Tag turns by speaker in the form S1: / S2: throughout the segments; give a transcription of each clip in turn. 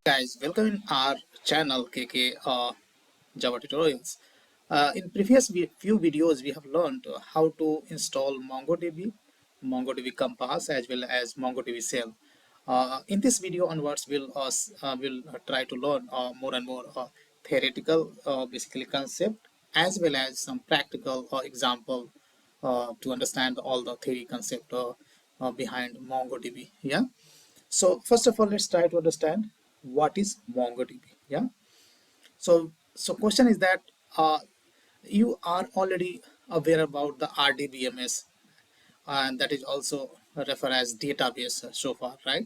S1: Guys, welcome in our channel KK Java Tutorials. In previous few videos, we have learned how to install MongoDB, MongoDB Compass, as well as MongoDB Shell. In this video onwards, we'll try to learn more and more theoretical, basically concept, as well as some practical example to understand all the theory concept behind MongoDB. Yeah. So first of all, let's try to understand what is MongoDB. Yeah. So question is that you are already aware about the RDBMS, and that is also referred as database so far, right?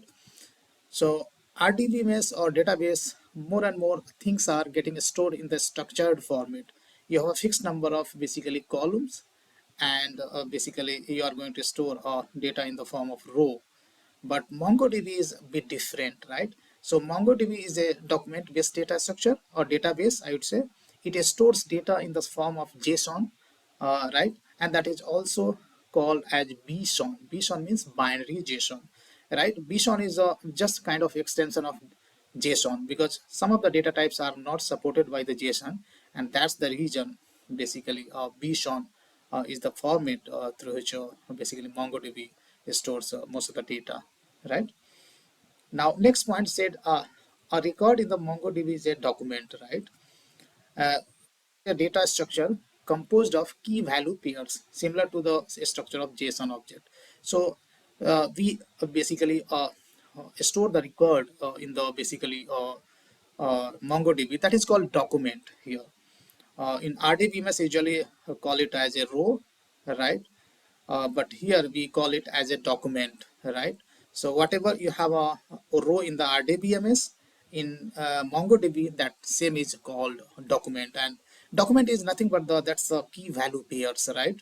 S1: So RDBMS or database, more and more things are getting stored in the structured format. You have a fixed number of basically columns, and basically you are going to store data in the form of row. But MongoDB is a bit different, right? So MongoDB is a document-based data structure or database, I would say. It stores data in the form of JSON, right? And that is also called as BSON. BSON means binary JSON, right? BSON is a just kind of extension of JSON because some of the data types are not supported by the JSON, and that's the reason basically BSON is the format through which basically MongoDB stores most of the data, right? Now, next point said a record in the MongoDB is a document, right? A data structure composed of key value pairs, similar to the structure of JSON object. So we basically store the record in the basically MongoDB. That is called document here. In RDBMS, usually call it as a row, right? But here we call it as a document, right? So whatever you have a row in the RDBMS, in MongoDB, that same is called document, and document is nothing but that's the key value pairs, right?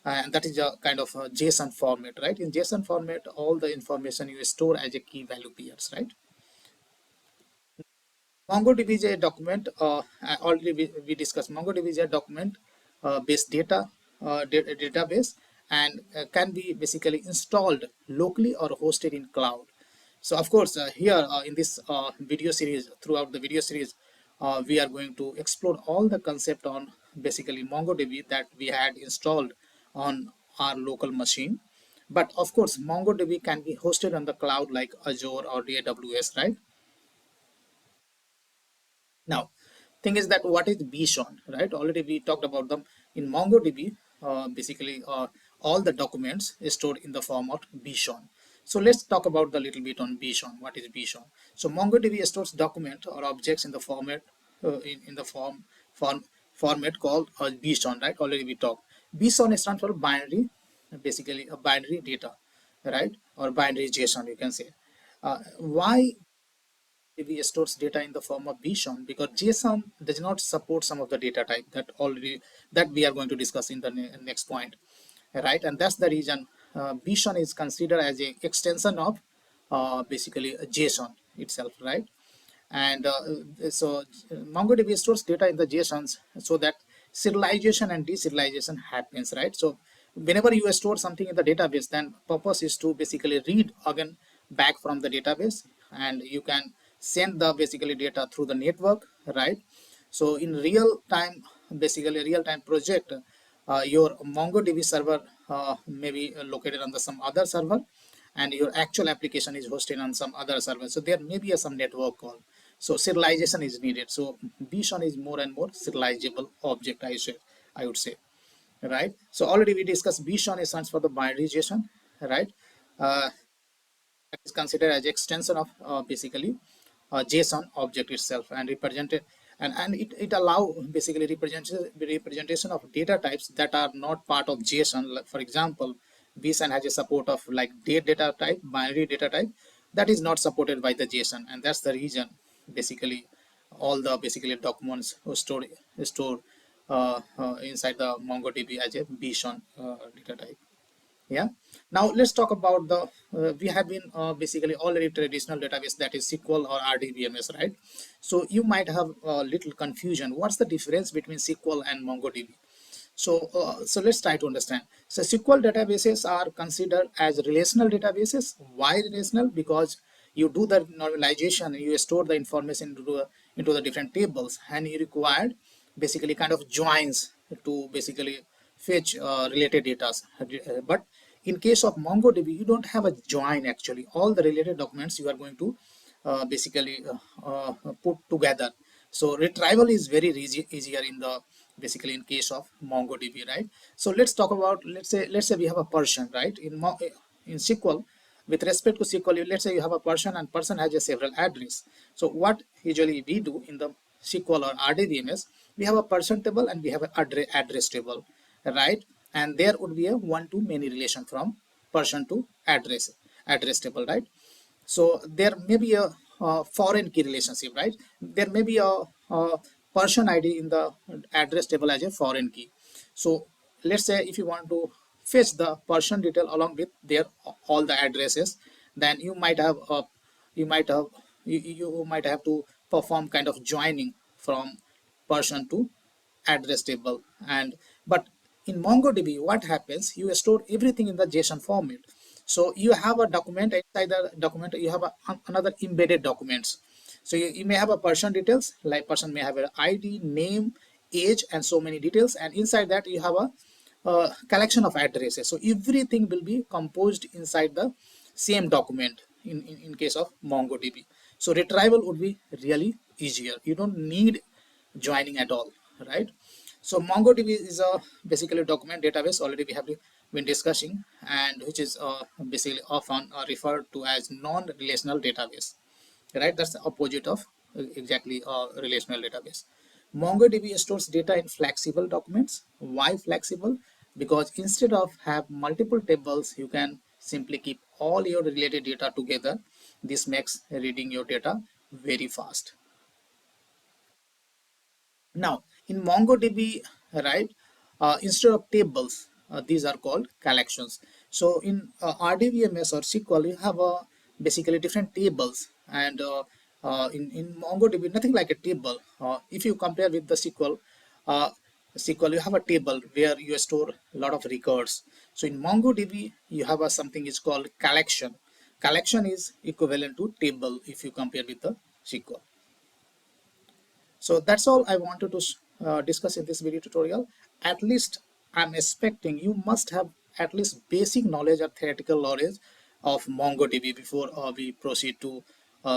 S1: And that is a kind of a JSON format, right? In JSON format, all the information you store as a key value pairs, right? MongoDB is a document. Already we discussed MongoDB is a document based database, and can be basically installed locally or hosted in cloud. So of course, here in this video series, throughout the video series, we are going to explore all the concept on basically MongoDB that we had installed on our local machine. But of course, MongoDB can be hosted on the cloud like Azure or AWS, right? Now, thing is that what is BSON, right? Already we talked about them in MongoDB. Basically, all the documents is stored in the form of BSON. So let's talk about the little bit on BSON. What is BSON? So MongoDB stores document or objects in the format in the format called BSON, right? Already we talked. BSON stands for binary, basically a binary data, right? Or binary JSON, you can say. Why DB stores data in the form of BSON? Because JSON does not support some of the data type that we are going to discuss in the next point, right? And that's the reason BSON is considered as a extension of basically a JSON itself, right? And so MongoDB stores data in the JSONs so that serialization and deserialization happens, right? So whenever you store something in the database, then purpose is to basically read again back from the database, and you can send the basically data through the network, right? So in real time, basically real time project, your MongoDB server may be located on some other server, and your actual application is hosted on some other server. So there may be some network call. So serialization is needed. So BSON is more and more serializable object, I would say, right? So already we discussed BSON stands for the binary JSON, right? That is considered as extension of basically JSON object itself, and represented, and it allow basically representation of data types that are not part of JSON. Like for example, BSON has a support of like data type, binary data type that is not supported by the JSON, and that's the reason basically all the basically documents are stored inside the MongoDB as a BSON data type. Yeah. Now let's talk about the we have been basically already traditional database, that is SQL or RDBMS, right? So you might have a little confusion. What's the difference between SQL and MongoDB? So let's try to understand. So SQL databases are considered as relational databases. Why relational? Because you do the normalization, you store the information into the different tables, and you required basically kind of joins to basically fetch related data. But in case of MongoDB, you don't have a join actually. All the related documents you are going to basically put together. So retrieval is very easier in the basically in case of MongoDB, right? So let's talk about, let's say we have a person, right? In SQL, with respect to SQL, let's say you have a person and person has a several address. So what usually we do in the SQL or RDBMS, we have a person table and we have an address table, right? And there would be a one-to-many relation from person to address table, right? So there may be a foreign key relationship, right? There may be a person ID in the address table as a foreign key. So let's say if you want to fetch the person detail along with their all the addresses, then you might have you might have you might have to perform kind of joining from person to address table. And but in MongoDB, what happens, you store everything in the JSON format. So you have a document, inside the document you have another embedded documents. So you may have a person details, like person may have an ID, name, age, and so many details, and inside that you have a collection of addresses. So everything will be composed inside the same document in case of MongoDB. So retrieval would be really easier. You don't need joining at all, right? So MongoDB is a basically document database, already we have been discussing, and which is basically often referred to as non-relational database, right? That's the opposite of exactly a relational database. MongoDB stores data in flexible documents. Why flexible? Because instead of have multiple tables, you can simply keep all your related data together. This makes reading your data very fast. Now, in MongoDB, right, instead of tables, these are called collections. So in RDBMS or SQL, you have basically different tables, and in MongoDB, nothing like a table. If you compare with the uh, SQL, you have a table where you store a lot of records. So in MongoDB, you have something is called collection. Collection is equivalent to table if you compare with the SQL. So that's all I wanted to discuss in this video tutorial. At least I'm expecting you must have at least basic knowledge or theoretical knowledge of MongoDB before we proceed to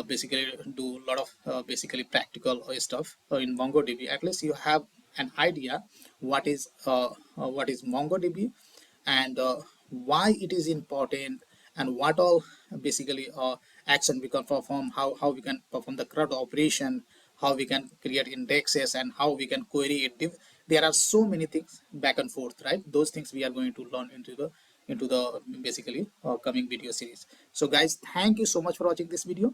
S1: basically do a lot of basically practical stuff in MongoDB. At least you have an idea what is MongoDB, and why it is important, and what all basically action we can perform, how we can perform the CRUD operation, how we can create indexes, and how we can query it. There are so many things back and forth, right? Those things we are going to learn into the basically coming video series. So guys, thank you so much for watching this video.